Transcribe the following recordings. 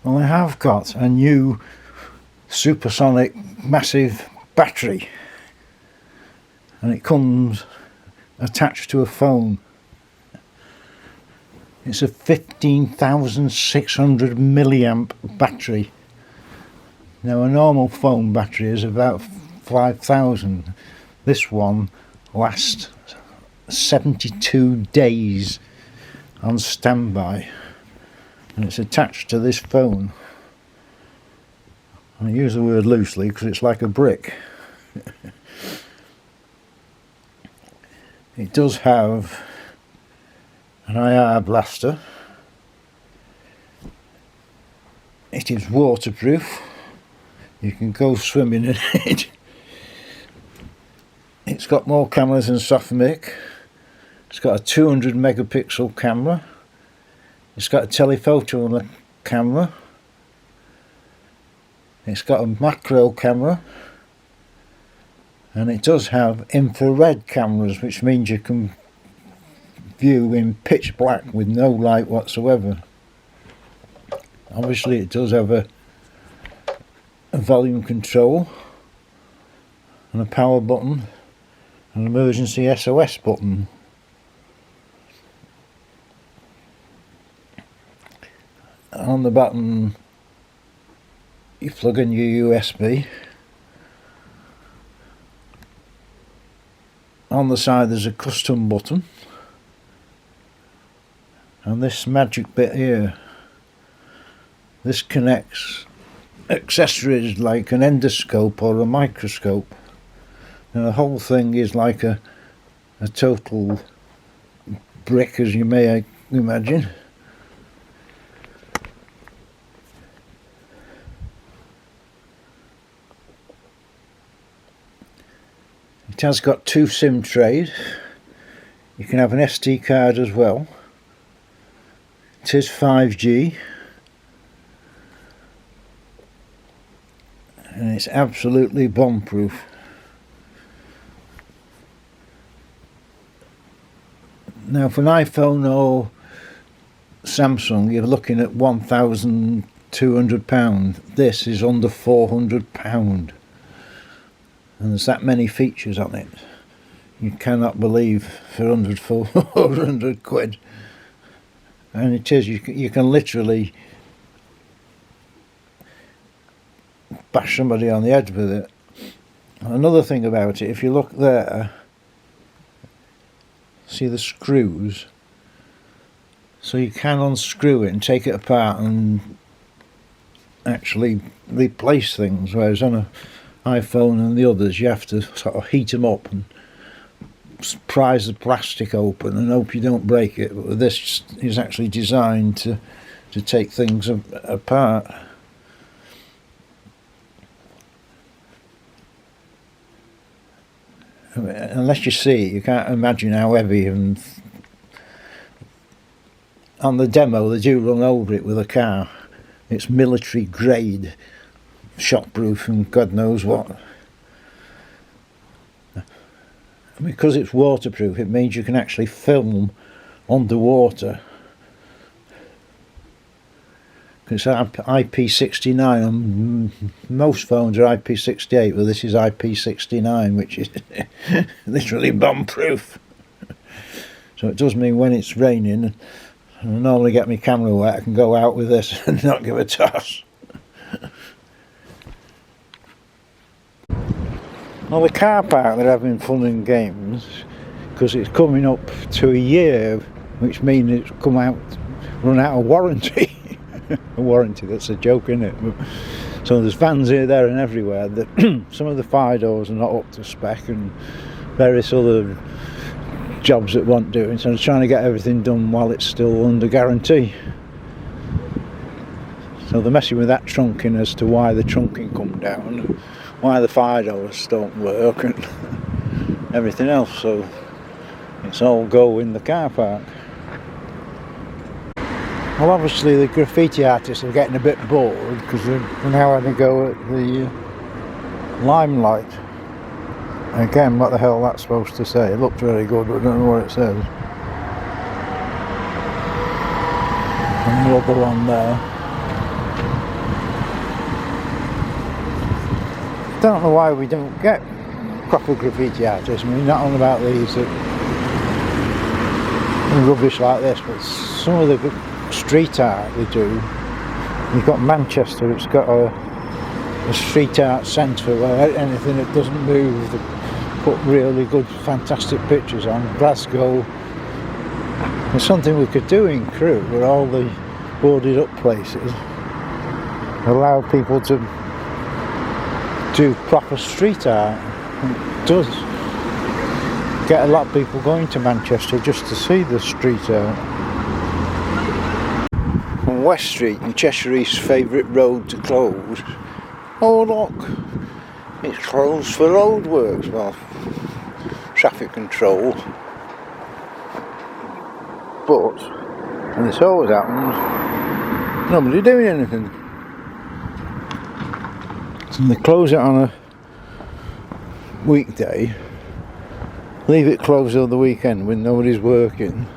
Well, I have got a new supersonic massive battery, and it comes attached to a phone. It's a 15,600 milliamp battery. Now a normal phone battery is about 5,000. This one lasts 72 days on standby, and it's attached to this phone. I use the word loosely because it's like a brick. It does have an IR blaster. It is waterproof. You can go swimming in it. It's got more cameras than Softmic. It's got a 200 megapixel camera. It's got a telephoto camera. It's got a macro camera. And it does have infrared cameras, which means you can view in pitch black with no light whatsoever. Obviously it does have a volume control and a power button, an emergency SOS button. On the button you plug in your USB. On the side there's a custom button, and this magic bit here, this connects accessories like an endoscope or a microscope. Now the whole thing is like a total brick, as you may imagine. It has got 2 SIM trays. You can have an SD card as well. It is 5G. And it's absolutely bomb-proof. Now for an iPhone or Samsung you're looking at £1,200. This is under £400. And there's that many features on it. You cannot believe for 400 quid. And it is, you can literally bash somebody on the head with it. Another thing about it, if you look there, see the screws? So you can unscrew it and take it apart and actually replace things, whereas on a iPhone and the others you have to sort of heat them up and prise the plastic open and hope you don't break it. But this is actually designed to take things apart. I mean, unless you see it, you can't imagine how heavy. And on the demo they do run over it with a car. It's military grade, shockproof and God knows what. Because it's waterproof, it means you can actually film underwater. It's IP69, and most phones are IP68, but this is IP69, which is literally bomb-proof. So it does mean when it's raining, and I normally get my camera wet, I can go out with this and not give a toss. Well, the car park they're having fun and games because it's coming up to a year, which means it's run out of warranty. A warranty, that's a joke, isn't it? So there's vans here, there and everywhere. Some of the Fidos are not up to spec and various other jobs that want doing, so they're trying to get everything done while it's still under guarantee. So they're messing with that trunking as to why the trunking come down, why the Fidos don't work and everything else, so it's all go in the car park. Well, obviously the graffiti artists are getting a bit bored because they're now having a go at the limelight. Again, what the hell that's supposed to say? It looked really good, but I don't know what it says. And the other one there. don't know why we don't get proper graffiti artists. I mean, not on about these rubbish like this, but some of the street art they do. You've got Manchester, it's got a street art centre where anything that doesn't move, they put really good, fantastic pictures on. Glasgow, there's something we could do in Crewe, where all the boarded up places allow people to do proper street art. It does get a lot of people going to Manchester just to see the street art. On West Street in Cheshire East's favourite road to close. Oh look, it's closed for roadworks. Well, traffic control. But, and this always happens, nobody doing anything. And they close it on a weekday, leave it closed over the weekend when nobody's working,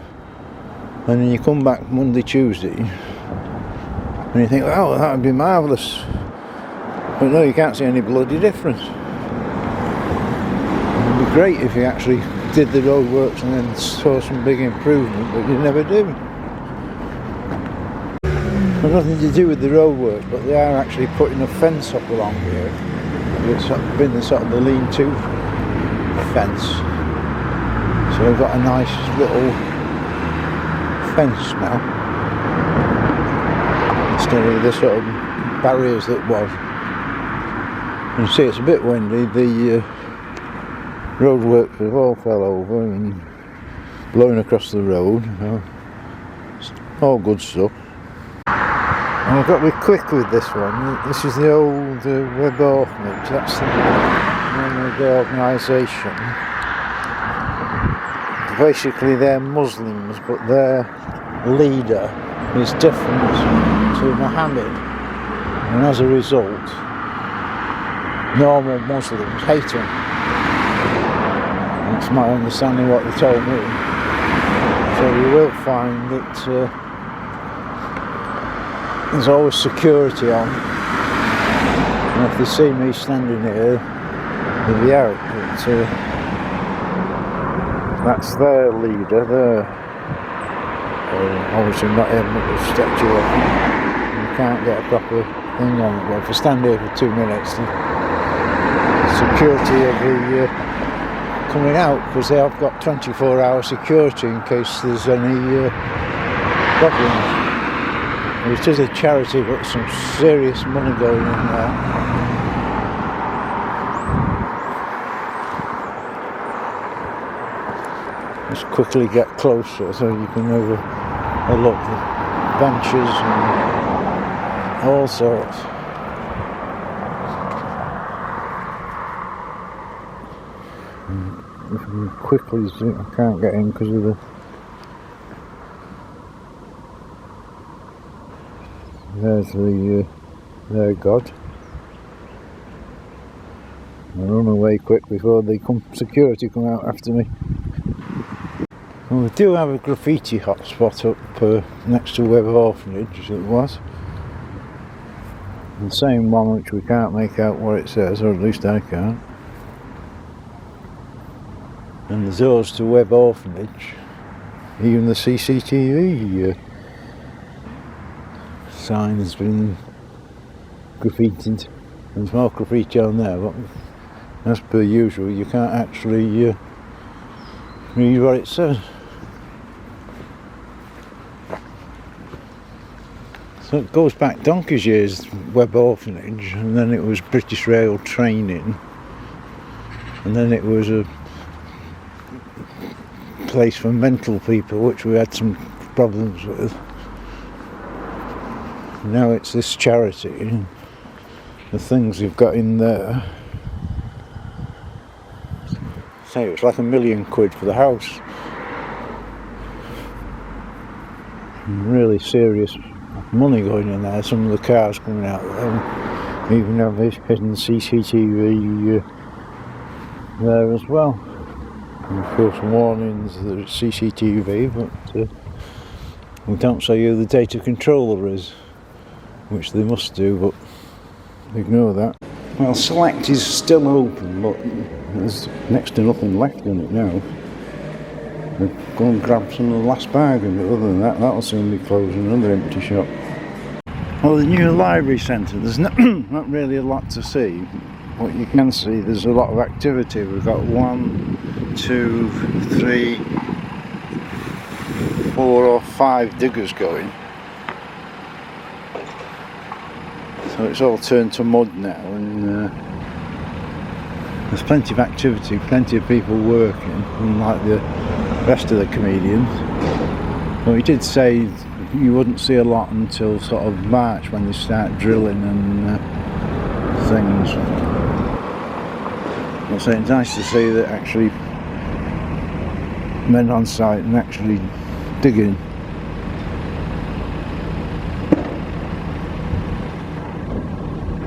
and then you come back Monday, Tuesday, and you think, oh, that would be marvellous. But no, you can't see any bloody difference. It would be great if you actually did the roadworks and then saw some big improvement, but you never do. There's nothing to do with the roadworks, but they are actually putting a fence up along here. It's been the sort of the lean-to fence. So we've got a nice little fence now, instead of the sort of barriers that was. You can see it's a bit windy. The roadworks have all fell over and blowing across the road. It's all good stuff. And I've got to be quick with this one. This is the old Web Orphanage. That's the name of the organisation. Basically they're Muslims, but their leader is different to Muhammad, and as a result normal Muslims hate him. That's my understanding what they told me. So you will find that there's always security on, and if they see me standing here they'll be out. But that's their leader there. Obviously not him, but the statue of him. You can't get a proper thing on it. Well, if I stand here for 2 minutes, the security will be coming out, because they have got 24-hour security in case there's any problems. It is a charity, but some serious money going in there. Just quickly get closer so you can have a look at benches and all sorts. If you quickly zoom, I can't get in because of the there's their God. I run away quick before security come out after me. Well, we do have a graffiti hotspot up next to Web Orphanage, as it was. The same one which we can't make out what it says, or at least I can't. And the doors to Web Orphanage, even the CCTV sign has been graffitied. There's more graffiti on there, but as per usual you can't actually read what it says. So it goes back donkey's years, Web Orphanage, and then it was British Rail Training, and then it was a place for mental people, which we had some problems with. Now it's this charity. The things you've got in there, say it's like £1 million for the house. Really serious money going in there. Some of the cars coming out there, even have this hidden CCTV there as well. And of course warnings that it's CCTV, but we don't say who the data controller is, which they must do, but ignore that. Well, Select is still open, but there's next to nothing left in it now. We'll go and grab some of the last bargain, but other than that, that'll soon be closing. Another empty shop. Well, the new library centre, there's not really a lot to see. What you can see, there's a lot of activity. We've got 1, 2, 3, 4 or 5 diggers going. So it's all turned to mud now, and there's plenty of activity, plenty of people working, unlike the rest of the comedians. But he did say you wouldn't see a lot until sort of March, when they start drilling and things. So it's nice to see that actually men on site and actually digging.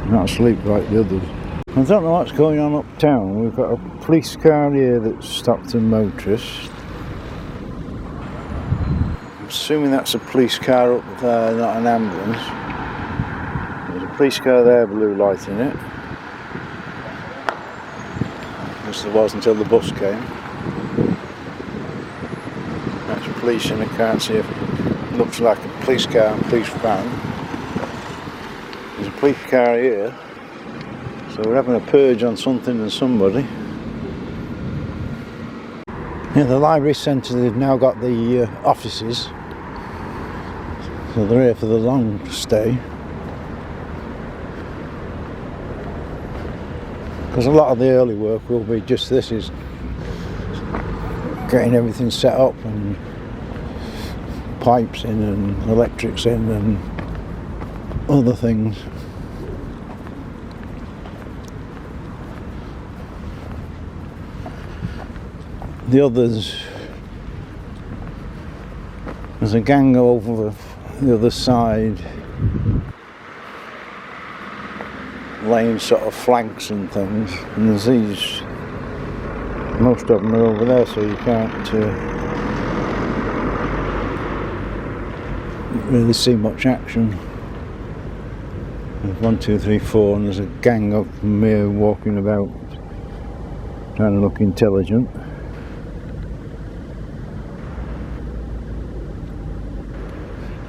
Not asleep like the others. I don't know what's going on uptown. We've got a police car here that's stopped a motorist. I'm assuming that's a police car up there, not an ambulance. There's a police car there, blue light in it. As there was until the bus came. That's police in a car. See if it looks like a police car and police van. There's a police car here, so we're having a purge on something and somebody. Yeah, the library centre, they've now got the offices, so they're here for the long stay. Because a lot of the early work will be just this, is getting everything set up and pipes in and electrics in and other things. The others, there's a gang over the other side laying sort of flanks and things, and there's these, most of them are over there, so you can't really see much action. There's 1, 2, 3, 4, and there's a gang of them here walking about trying to look intelligent.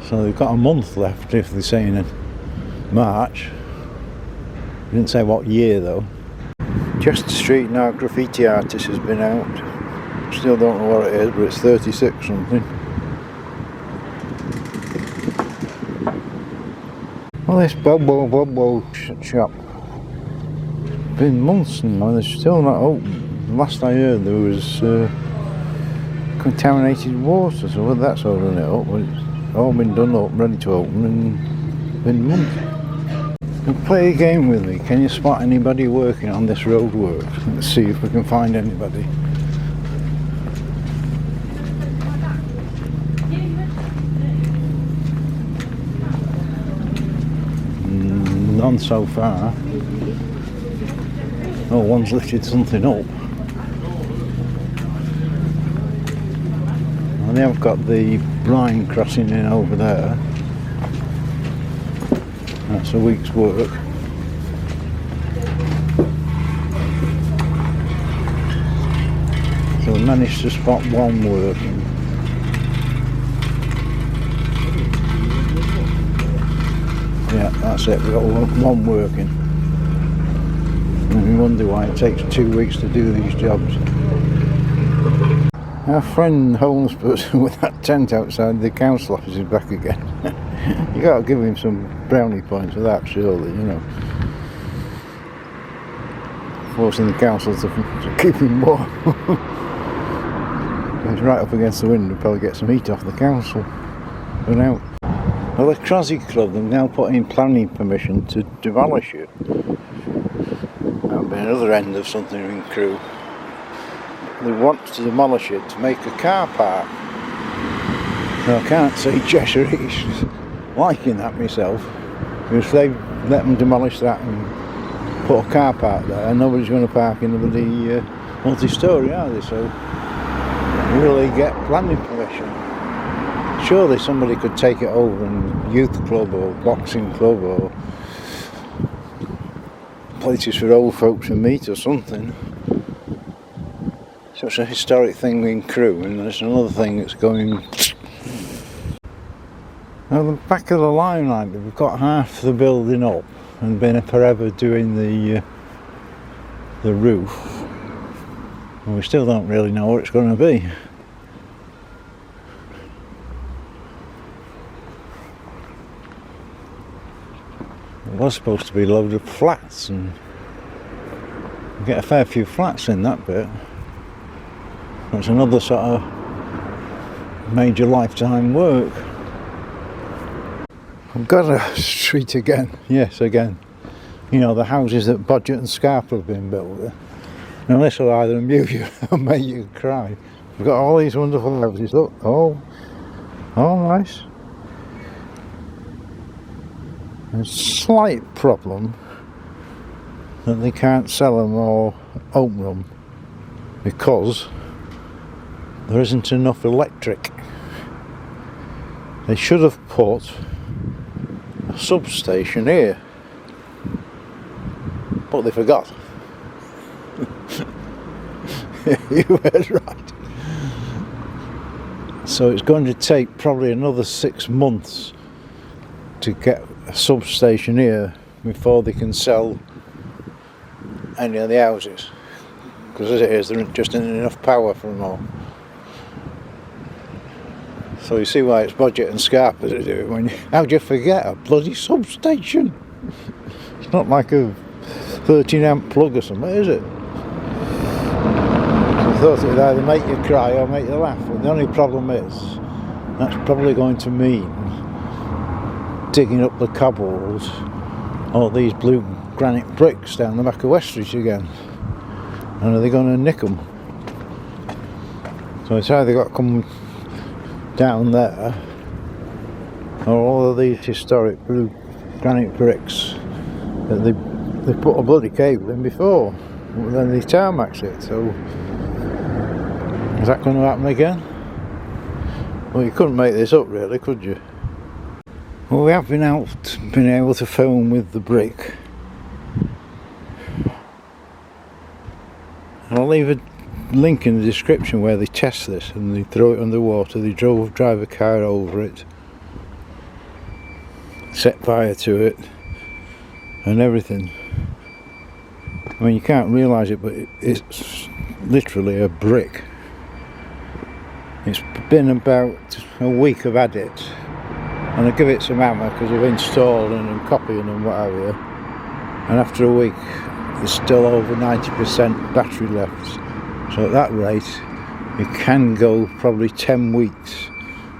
So they've got a month left, if they're saying in March. They didn't say what year though. Chester Street now, graffiti artist has been out. Still don't know what it is, but it's 36 something. Well, this Bobo shop, been months now, they're still not open. Last I heard there was contaminated water, so whether that's holding it up, but it's all been done up, ready to open, and been months. You play a game with me. Can you spot anybody working on this road work? Let's see if we can find anybody. None so far. Oh, one's lifted something up. And they have got the line crossing in over there. That's a week's work. So we managed to spot one working. Yeah, that's it, we've got one working. And we wonder why it takes 2 weeks to do these jobs. Our friend, homeless person with that tent outside the council office, is back again. You got to give him some brownie points for that, surely, you know. Forcing the council to keep him warm. He's right up against the window, probably get some heat off the council. But now, well, the Crozy Club, they've now put in planning permission to demolish it. That'll be another end of something in Crewe. They want to demolish it to make a car park. Now, I can't see Cheshire East liking that myself, because if they let them demolish that and put a car park there, nobody's going to park in the multi-storey, are they? So will they get planning permission? Surely somebody could take it over, and youth club or boxing club or places for old folks to meet or something. So it's a historic thing in Crewe, and there's another thing that's going. Now the back of the line, like, we've got half the building up and been forever doing the roof, and we still don't really know what it's going to be. It was supposed to be a load of flats, and we get a fair few flats in that bit. That's another sort of major lifetime work. Goddard Street again, yes, again. You know, the houses that Bodgett and Scarpa have been built with. Now this will either amuse you or make you cry. We've got all these wonderful houses, look, all nice. There's a slight problem that they can't sell them or open them because there isn't enough electric. They should have put a substation here, but they forgot. You heard right. So it's going to take probably another 6 months to get a substation here before they can sell any of the houses, because as it is, there just isn't enough power for them all. So you see why it's Bodgett and Scarpa to do it. How'd you forget a bloody substation? It's not like a 13 amp plug or something, is it? I thought it would either make you cry or make you laugh, but the only problem is that's probably going to mean digging up the cobbles, all these blue granite bricks down the back of Westridge again. And are they going to nick them? So it's either got to come down there, or all of these historic blue granite bricks that they put a bloody cable in before, and then they tarmacs it. So is that going to happen again? Well, you couldn't make this up really, could you? Well, we have been able to film with the brick. And I'll leave a link in the description where they test this and they throw it underwater. They drive a car over it, set fire to it and everything. I mean, you can't realise it, but it's literally a brick. It's been about a week I've had it, and I give it some ammo because I've installed and copying and what have you, and after a week there's still over 90% battery left. So at that rate you can go probably 10 weeks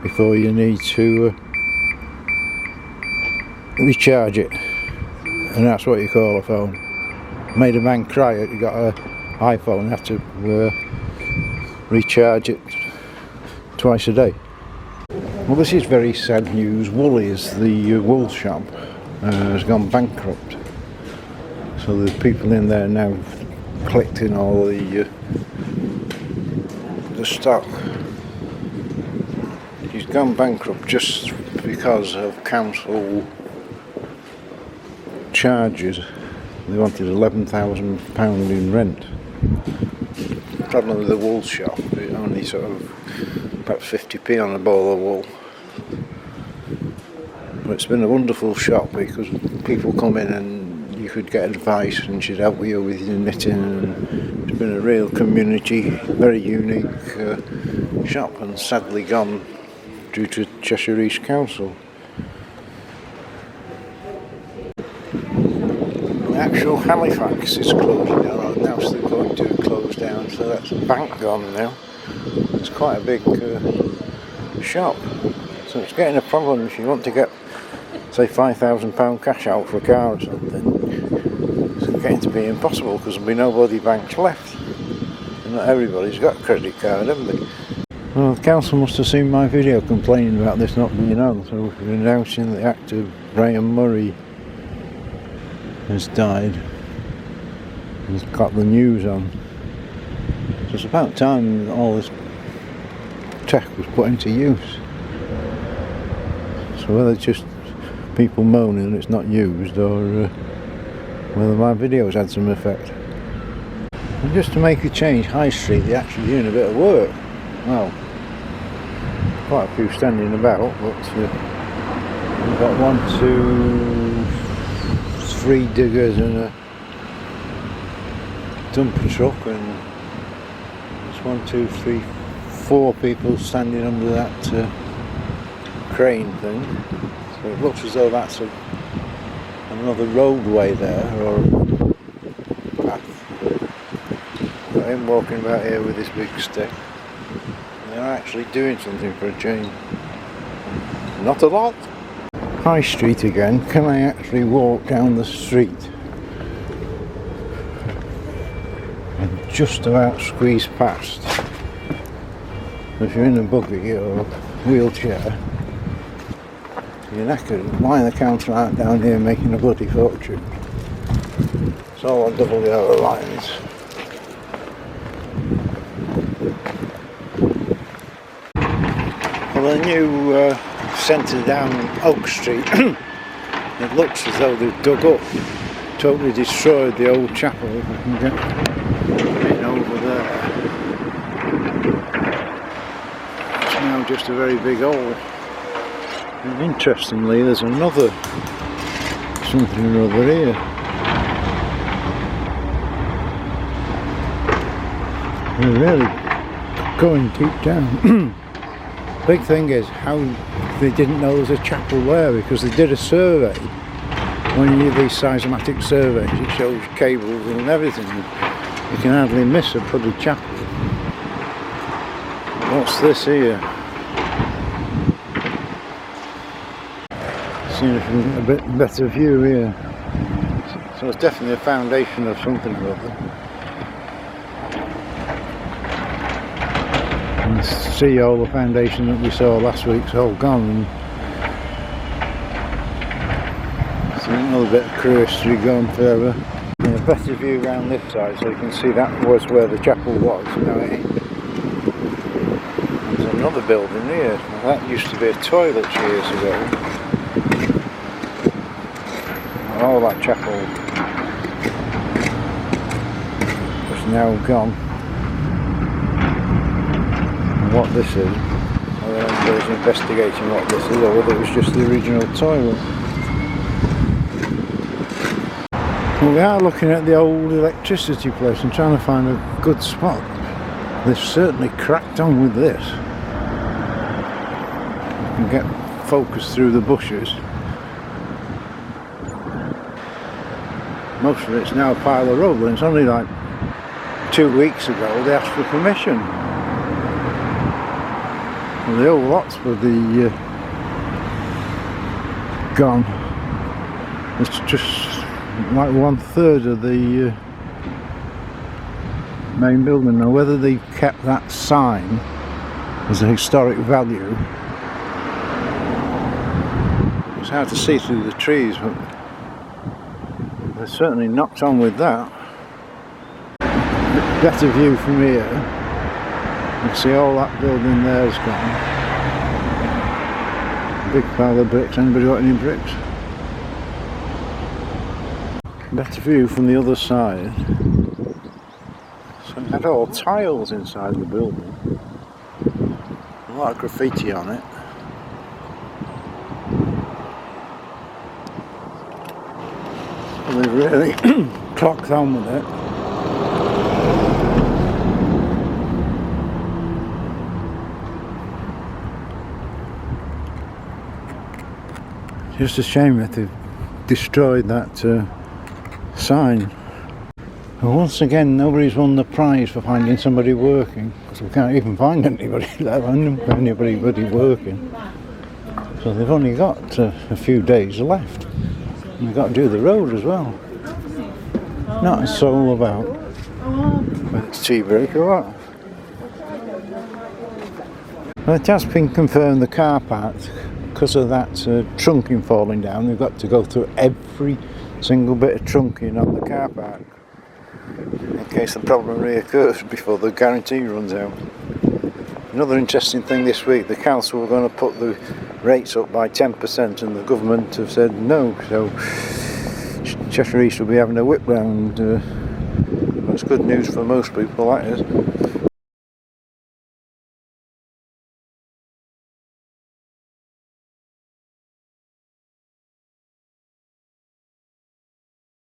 before you need to recharge it, and that's what you call a phone. Made a man cry. You got an iPhone, you have to recharge it twice a day. Well, this is very sad news. Woolies, the wool shop, has gone bankrupt. So the people in there now collecting all the stock. He's gone bankrupt just because of council charges. They wanted £11,000 in rent. The problem with the wool shop, it only sort of perhaps 50p on a ball of wool. But it's been a wonderful shop because people come in and you could get advice and she'd help you with your knitting, and it's been a real community, very unique shop, and sadly gone due to Cheshire East Council. The actual Halifax is closing down, now they're going to close down, so that's the bank gone now. It's quite a big shop, so it's getting a problem if you want to get, say, £5,000 cash out for a car or something. It's getting to be impossible because there'll be nobody banks left, and not everybody's got a credit card, haven't they? Well, the council must have seen my video complaining about this not being on, so we're announcing that the actor Brian Murray has died. He's got the news on. So it's about time all this tech was put into use. So whether it's just people moaning that it's not used, or whether my videos had some effect. And just to make a change, High Street, they're actually doing a bit of work. Well, quite a few standing about, but we've got 1, 2, 3 diggers and a dumper truck, and there's 1, 2, 3, 4 people standing under that crane thing. So it looks as though that's another roadway there, or a path. Got him walking about here with this big stick. They're actually doing something for a change. Not a lot. High Street again. Can I actually walk down the street and just about squeeze past? If you're in a buggy or wheelchair, you're knackered. Why the counter aren't down here making a bloody fortune? It's all on double yellow lines. Well, the new centre down Oak Street, it looks as though they've dug up, totally destroyed the old chapel. If I can get in over there. It's now just a very big hole. And interestingly, there's another something or other here. They're really going deep down. Big thing is how they didn't know there was a chapel there, because they did a survey. When you do these seismic surveys, it shows cables and everything. You can hardly miss a bloody chapel. What's this here? Seeing if we can get a bit better view here. So it's definitely a foundation of something or other. And see, all the foundation that we saw last week's all gone. And see another bit of Crewe history gone forever. And a better view around this side, so you can see that was where the chapel was. Now it ain't. There's another building here. Now that used to be a toilet years ago. All that chapel is now gone. And what this is, I don't know if there's investigating what this is, or whether it was just the original toilet. Well, we are looking at the old electricity place and trying to find a good spot. They've certainly cracked on with this. You can get focus through the bushes. Most of it's now a pile of rubble, and it's only like 2 weeks ago they asked for permission. Well, the old lots were gone. It's just like 1/3 of the main building. Now whether they kept that sign as a historic value, it's hard to see through the trees, but they're certainly knocked on with that. Better view from here. You can see all that building there's gone. Big pile of bricks. Anybody got any bricks? Better view from the other side. So it had all tiles inside the building. A lot of graffiti on it. They've really clocked on with it. Just a shame that they've destroyed that sign. And once again, nobody's won the prize for finding somebody working, because we can't even find anybody, let alone anybody working. So they've only got a few days left. And they've got to do the road as well. Not a soul about. Whether it's tea break or what. Well, it has been confirmed the car park, because of that trunking falling down, they've got to go through every single bit of trunking on the car park, in case the problem reoccurs before the guarantee runs out. Another interesting thing this week, the council were going to put the rates up by 10%, and the government have said no, so Cheshire East will be having a whip round. That's good news for most people, that is.